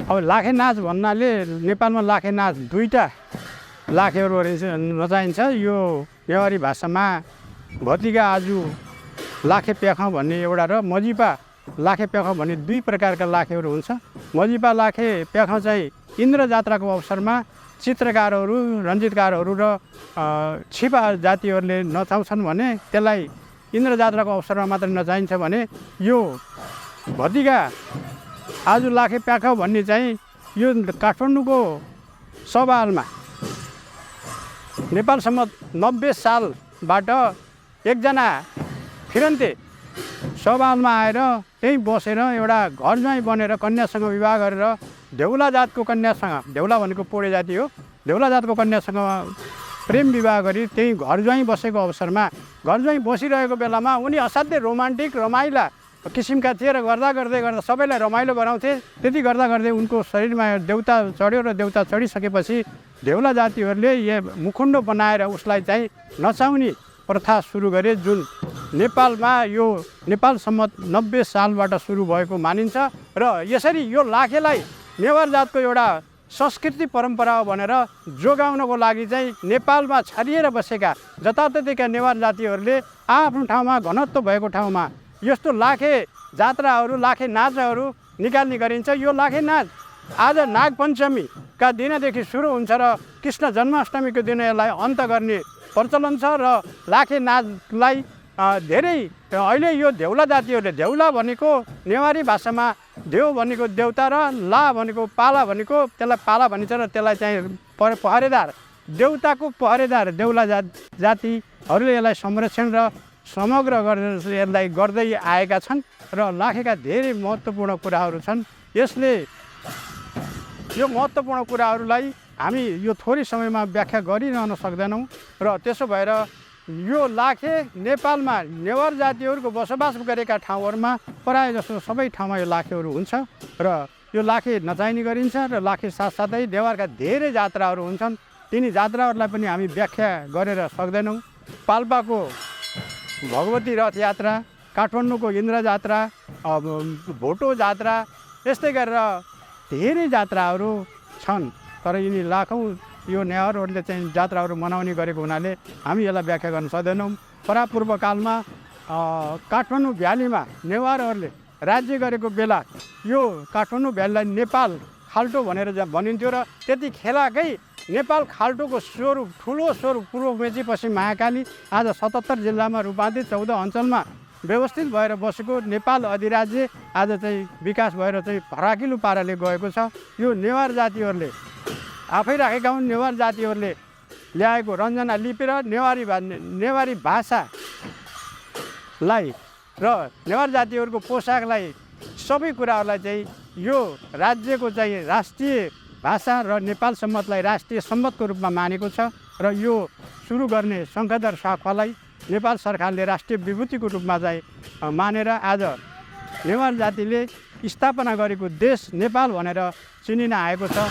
अब लाखे नाच भन्नाले नेपालमा लाखे नाच दुईटा लाखेहरू नचाहिन्छ। यो नेवारी भाषामा भतिका आजु लाखे प्याखौँ भन्ने एउटा र मजिपा लाखे प्याखौँ भन्ने दुई प्रकारका लाखेहरू हुन्छ। मजिपा लाखे प्याखौँ चाहिँ इन्द्र जात्राको अवसरमा चित्रकारहरू, रञ्जितकारहरू र छिपा जातिहरूले नचाउँछन् भने त्यसलाई इन्द्र जात्राको अवसरमा मात्र नचाहिन्छ भने यो भतिका आज लाखे प्याखौँ भन्ने चाहिँ यो काठमाडौँको सभाहालमा नेपालसम्म 90 सालबाट एकजना फिरन्ते सभाहालमा आएर त्यहीँ बसेर एउटा घर ज्वाइँ बनेर कन्यासँग विवाह गरेर देउला जातको कन्यासँग, देउला भनेको पोडे जाति हो, देउला जातको कन्यासँग प्रेम विवाह गरी त्यहीँ घर ज्वाइँ बसेको अवसरमा घर ज्वाइँ बसिरहेको बेलामा उनी असाध्यै रोमान्टिक रमाइला किसिमका थिए र गर्दा सबैलाई रमाइलो गराउँथे। त्यति गर्दा गर्दै उनको शरीरमा देउता चढ्यो र देउता चढिसकेपछि देउला जातिहरूले मुखुन्डो बनाएर उसलाई चाहिँ नचाउने प्रथा सुरु गरे, जुन नेपालमा यो नेपालसम्म 90 सालबाट सुरु भएको मानिन्छ। र यसरी यो लाखेलाई नेवार जातको एउटा संस्कृति परम्परा हो भनेर जोगाउनको लागि चाहिँ नेपालमा छरिएर बसेका जताततैका नेवार जातिहरूले आफ्नो ठाउँमा घनत्व भएको ठाउँमा यस्तो लाखे जात्राहरू, लाखे नाचहरू निकाल्ने गरिन्छ। यो लाखे नाच आज नागपञ्चमीका दिनदेखि सुरु हुन्छ र कृष्ण जन्माष्टमीको दिन यसलाई अन्त गर्ने प्रचलन छ। र लाखे नाचलाई धेरै अहिले यो देउला जातिहरूले, देउला भनेको नेवारी भाषामा देउ भनेको देउता र ला भनेको पाला भनेको, त्यसलाई पाला भनिन्छ र त्यसलाई चाहिँ पहरेदार, देउताको पहरेदार देउला जातिहरूले यसलाई संरक्षण र समग्र गरेर यसलाई गर्दै आएका छन्। र लाखेका धेरै महत्त्वपूर्ण कुराहरू छन्। यसले यो महत्त्वपूर्ण कुराहरूलाई हामी यो थोरै समयमा व्याख्या गरिरहन सक्दैनौँ। र त्यसो भएर यो लाखे नेपालमा नेवार जातिहरूको बसोबास गरेका ठाउँहरूमा प्रायः जसो सबै ठाउँमा यो लाखेहरू हुन्छ र यो लाखे नचाहिने गरिन्छ। र लाखे साथसाथै नेवारका धेरै जात्राहरू हुन्छन्, तिनी जात्राहरूलाई पनि हामी व्याख्या गरेर सक्दैनौँ। पाल्पाको भगवती रथ यात्रा, काठमाडौँको इन्द्र जात्रा, भोटो जात्रा, यस्तै गरेर धेरै जात्राहरू छन्। तर यिनी लाखौँ यो नेवारहरूले चाहिँ जात्राहरू मनाउने गरेको हुनाले हामी यसलाई व्याख्या गर्न सक्दैनौँ। परापूर्व कालमा काठमाडौँ भ्यालीमा नेवारहरूले राज्य गरेको बेला यो काठमाडौँ भ्यालीलाई नेपाल खाल्टो भनेर भनिन्थ्यो। र त्यति खेलाकै नेपाल खाल्टोको स्वरूप, ठुलो स्वरूप पूर्व मेची पश्चिम महाकाली आज 77 जिल्लामा रूपान्तरित 14 अञ्चलमा व्यवस्थित भएर बसेको नेपाल अधिराज्य आज चाहिँ विकास भएर चाहिँ फराकिलो पाराले गएको छ। यो नेवार जातिहरूले आफै राखेका हुन्। नेवार जातिहरूले ल्याएको रञ्जना लिपि र नेवारी भाषालाई र नेवार जातिहरूको पोसाकलाई, सबै कुराहरूलाई चाहिँ यो राज्यको चाहिँ राष्ट्रिय भाषा र नेपाल सम्मतलाई राष्ट्रिय सम्मतको रूपमा मानेको छ। र यो सुरु गर्ने शङ्खधर साखवालाई नेपाल सरकारले राष्ट्रिय विभूतिको रूपमा चाहिँ मानेर आज नेवार जातिले स्थापना गरेको देश नेपाल भनेर चिनिन आएको छ।